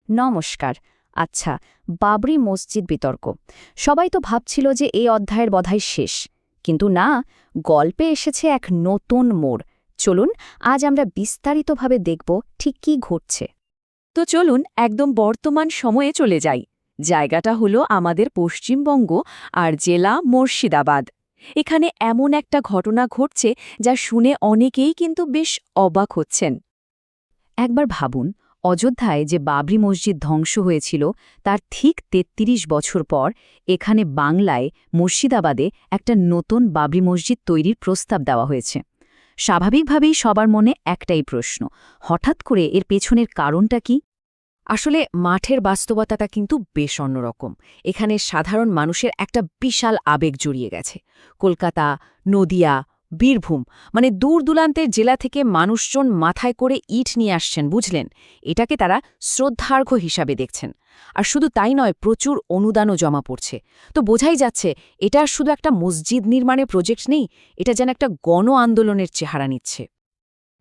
নমস্কার। আচ্ছা, বাবরি মসজিদ বিতর্ক। সবাই তো ভাবছিল যে এই অধ্যায়ের বোধহয় শেষ, কিন্তু না, গল্পে এসেছে এক নতুন মোড়। চলুন আজ আমরা বিস্তারিতভাবে দেখব ঠিক কী ঘটছে। তো চলুন একদম বর্তমান সময়ে চলে যাই। জায়গাটা হলো আমাদের পশ্চিমবঙ্গ আর জেলা মুর্শিদাবাদ। এখানে এমন একটা ঘটনা ঘটছে যা শুনে অনেকেই কিন্তু বেশ অবাক হচ্ছেন। একবার ভাবুন, অযোধ্যায় যে বাবরি মসজিদ ধ্বংস হয়েছিল তার ঠিক ৩৩ বছর পর এখানে বাংলায় মুর্শিদাবাদে একটা নতুন বাবরি মসজিদ তৈরির প্রস্তাব দেওয়া হয়েছে। স্বাভাবিকভাবেই সবার মনে একটাই প্রশ্ন, হঠাৎ করে এর পেছনের কারণটা কি? আসলে মাঠের বাস্তবতাটা কিন্তু বেশ অন্যরকম। এখানে সাধারণ মানুষের একটা বিশাল আবেগ জড়িয়ে গেছে। কলকাতা, নদিয়া, বীরভূম মানে দূর দূরান্তের জেলা থেকে মানুষজন মাথায় করে ইট নিয়ে আসছেন, বুঝলেন? এটাকে তারা শ্রদ্ধার্ঘ্য হিসাবে দেখছেন। আর শুধু তাই নয়, প্রচুর অনুদানও জমা পড়ছে। তো বোঝাই যাচ্ছে এটা আর শুধু একটা মসজিদ নির্মাণের প্রজেক্ট নেই, এটা যেন একটা গণ আন্দোলনের চেহারা নিচ্ছে।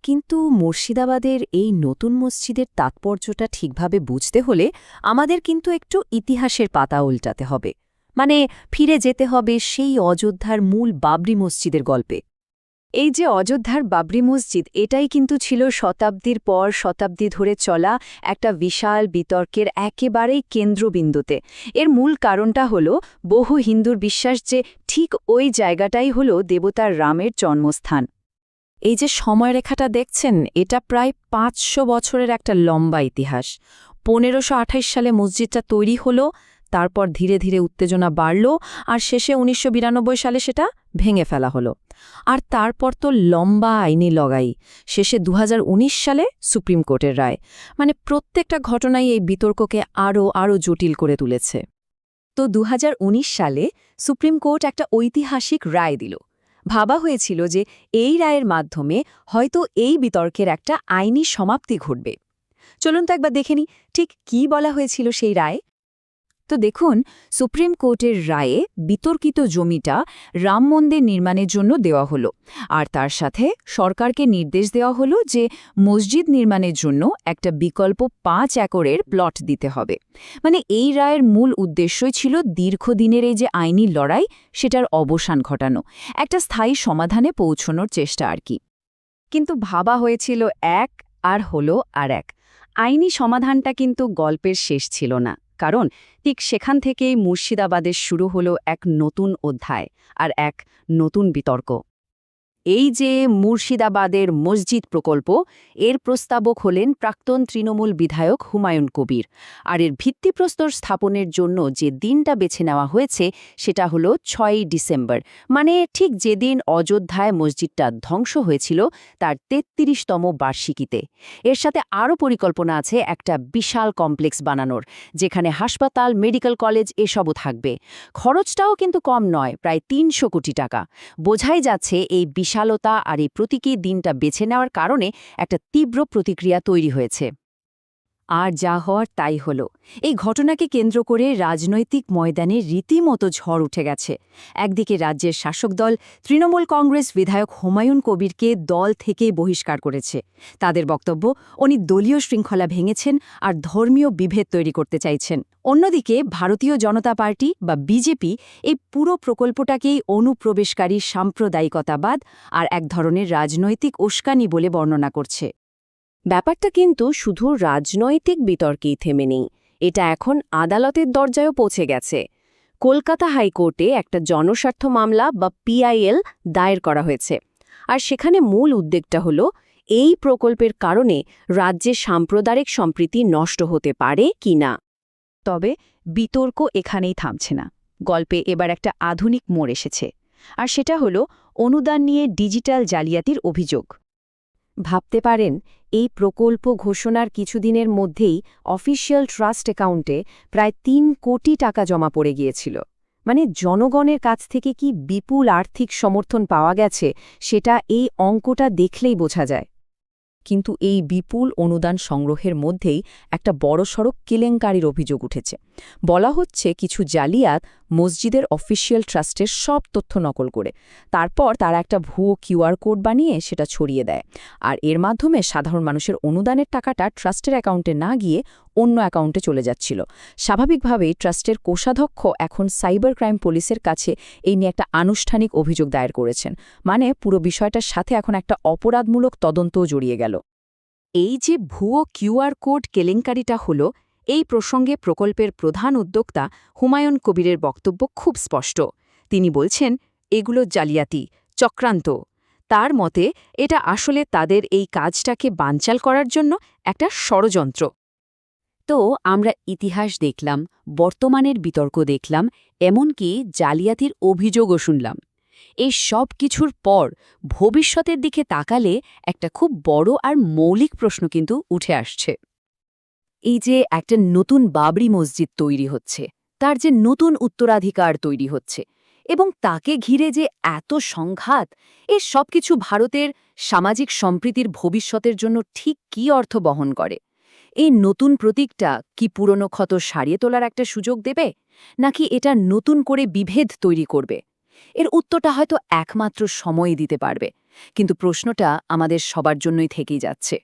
কিন্তু মুর্শিদাবাদের এই নতুন মসজিদের তাৎপর্যটা ঠিকভাবে বুঝতে হলে আমাদের কিন্তু একটু ইতিহাসের পাতা উল্টাতে হবে। মানে ফিরে যেতে হবে সেই অযোধ্যার মূল বাবরি মসজিদের গল্পে। এই যে অযোধ্যার বাবরি মসজিদ, এটাই কিন্তু ছিল শতাব্দীর পর শতাব্দী ধরে চলা একটা বিশাল বিতর্কের একেবারেই কেন্দ্রবিন্দুতে। এর মূল কারণটা হলো বহু হিন্দুর বিশ্বাস যে ঠিক ওই জায়গাটাই হলো দেবতার রামের জন্মস্থান। এই যে সময়রেখাটা দেখছেন, এটা প্রায় ৫০০ বছরের একটা লম্বা ইতিহাস। ১৫২৮ সালে মসজিদটা তৈরি হলো, তারপর ধীরে ধীরে উত্তেজনা বাড়ল, আর শেষে ১৯৯২ সালে সেটা ভেঙে ফেলা হলো। আর তারপর তো লম্বা আইনি লড়াই, শেষে ২০১৯ সালে সুপ্রিম কোর্টের রায়। মানে প্রত্যেকটা ঘটনাই এই বিতর্ককে আরও জটিল করে তুলেছে। তো ২০১৯ সালে সুপ্রিম কোর্ট একটা ঐতিহাসিক রায় দিল। ভাবা হয়েছিল যে এই রায়ের মাধ্যমে হয়তো এই বিতর্কের একটা আইনি সমাপ্তি ঘটবে। চলুন তো একবার দেখে নিই ঠিক কী বলা হয়েছিল সেই রায়। তো দেখুন, সুপ্রিম কোর্টের রায়ে বিতর্কিত জমিটা রাম মন্দির নির্মাণের জন্য দেওয়া হলো, আর তার সাথে সরকারকে নির্দেশ দেওয়া হলো যে মসজিদ নির্মাণের জন্য একটা বিকল্প ৫ একরের প্লট দিতে হবে। মানে এই রায়ের মূল উদ্দেশ্যই ছিল দীর্ঘদিনের এই যে আইনি লড়াই, সেটার অবসান ঘটানো, একটা স্থায়ী সমাধানে পৌঁছনোর চেষ্টা আর কি। কিন্তু ভাবা হয়েছিল এক, আর হলো আর এক। আইনি সমাধানটা কিন্তু গল্পের শেষ ছিল না, কারণ ঠিক সেখান থেকেই মুর্শিদাবাদের শুরু হলো এক নতুন অধ্যায় আর এক নতুন বিতর্ক। এই যে মুর্শিদাবাদের মসজিদ প্রকল্প, এর প্রস্তাবক হলেন প্রাক্তন তৃণমূল বিধায়ক হুমায়ুন কবির। আর এর ভিত্তিপ্রস্তর স্থাপনের জন্য যে দিনটা বেছে নেওয়া হয়েছে সেটা হলো ৬ই ডিসেম্বর, মানে ঠিক যেদিন অযোধ্যায় মসজিদটা ধ্বংস হয়েছিল তার ৩৩তম বার্ষিকীতে। এর সাথে আরও পরিকল্পনা আছে একটা বিশাল কমপ্লেক্স বানানোর, যেখানে হাসপাতাল, মেডিকেল কলেজ এসবও থাকবে। খরচটাও কিন্তু কম নয়, প্রায় ৩০০ কোটি টাকা। বোঝাই যাচ্ছে এই বিশালতা আর এই প্রতীকী দিনটা বেছে নেওয়ার কারণে একটা তীব্র প্রতিক্রিয়া তৈরি হয়েছে। আর যা হওয়ার তাই হলো। এই ঘটনাকে কেন্দ্র করে রাজনৈতিক ময়দানে রীতিমতো ঝড় উঠে গেছে। একদিকে রাজ্যের শাসক দল তৃণমূল কংগ্রেস বিধায়ক হুমায়ুন কবিরকে দল থেকেই বহিষ্কার করেছে। তাদের বক্তব্য, উনি দলীয় শৃঙ্খলা ভেঙেছেন আর ধর্মীয় বিভেদ তৈরি করতে চাইছেন। অন্যদিকে ভারতীয় জনতা পার্টি বা বিজেপি এই পুরো প্রকল্পটাকেই অনুপ্রবেশকারী সাম্প্রদায়িকতাবাদ আর এক ধরনের রাজনৈতিক উস্কানি বলে বর্ণনা করছে। ব্যাপারটা কিন্তু শুধু রাজনৈতিক বিতর্কেই থেমে নেই, এটা এখন আদালতের দরজায়ও পৌঁছে গেছে। কলকাতা হাইকোর্টে একটা জনস্বার্থ মামলা বা পিআইএল দায়ের করা হয়েছে। আর সেখানে মূল উদ্বেগটা হলো এই প্রকল্পের কারণে রাজ্যে সাম্প্রদায়িক সম্প্রীতি নষ্ট হতে পারে কিনা। তবে বিতর্ক এখানেই থামছে না। গল্পে এবার একটা আধুনিক মোড় এসেছে, আর সেটা হলো অনুদান নিয়ে ডিজিটাল জালিয়াতির অভিযোগ। ভাবতে পারেন, এই প্রকল্প ঘোষণার কিছুদিনের মধ্যেই অফিসিয়াল ট্রাস্ট অ্যাকাউন্টে প্রায় ৩ কোটি টাকা জমা পড়ে গিয়েছিল। মানে জনগণের কাছ থেকে কি বিপুল আর্থিক সমর্থন পাওয়া গেছে সেটা এই অঙ্কটা দেখলেই বোঝা যায়। কিন্তু এই বিপুল অনুদান সংগ্রহের মধ্যেই একটা বড়সড় কেলেঙ্কারির অভিযোগ উঠেছে। বলা হচ্ছে কিছু জালিয়াত মসজিদের অফিসিয়াল ট্রাস্টের সব তথ্য নকল করে। তারপর তারা একটা ভুয়ো কিউআর কোড বানিয়ে সেটা ছড়িয়ে দেয়। আর এর মাধ্যমে সাধারণ মানুষের অনুদানের টাকাটা ট্রাস্টের অ্যাকাউন্টে না গিয়ে অন্য অ্যাকাউন্টে চলে যাচ্ছিল। স্বাভাবিকভাবেই ট্রাস্টের কোষাধ্যক্ষ এখন সাইবার ক্রাইম পুলিশের কাছে এই নিয়ে একটা আনুষ্ঠানিক অভিযোগ দায়ের করেছেন। মানে পুরো বিষয়টার সাথে এখন একটা অপরাধমূলক তদন্তও জড়িয়ে গেল। এই যে ভুয়ো কিউআর কোড কেলেঙ্কারিটা হলো, এই প্রসঙ্গে প্রকল্পের প্রধান উদ্যোক্তা হুমায়ুন কবিরের বক্তব্য খুব স্পষ্ট। তিনি বলছেন, এগুলো জালিয়াতি, চক্রান্ত। তার মতে এটা আসলে তাদের এই কাজটাকে বানচাল করার জন্য একটা ষড়যন্ত্র। তো আমরা ইতিহাস দেখলাম, বর্তমানের বিতর্ক দেখলাম, এমনকি জালিয়াতির অভিযোগও শুনলাম। এই সব কিছুর পর ভবিষ্যতের দিকে তাকালে একটা খুব বড় আর মৌলিক প্রশ্ন কিন্তু উঠে আসছে। এই যে একটা নতুন বাবরি মসজিদ তৈরি হচ্ছে, তার যে নতুন উত্তরাধিকার তৈরি হচ্ছে, এবং তাকে ঘিরে যে এত সংঘাত, এই সব কিছু ভারতের সামাজিক সম্প্রীতির ভবিষ্যতের জন্য ঠিক কী অর্থ বহন করে? এই নতুন প্রতীকটা কি পুরনো ক্ষত সারিয়ে তোলার একটা সুযোগ দেবে, নাকি এটা নতুন করে বিভেদ তৈরি করবে? এর উত্তরটা হয়তো একমাত্র সময়ই দিতে পারবে, কিন্তু প্রশ্নটা আমাদের সবার জন্যই থেকেই যাচ্ছে।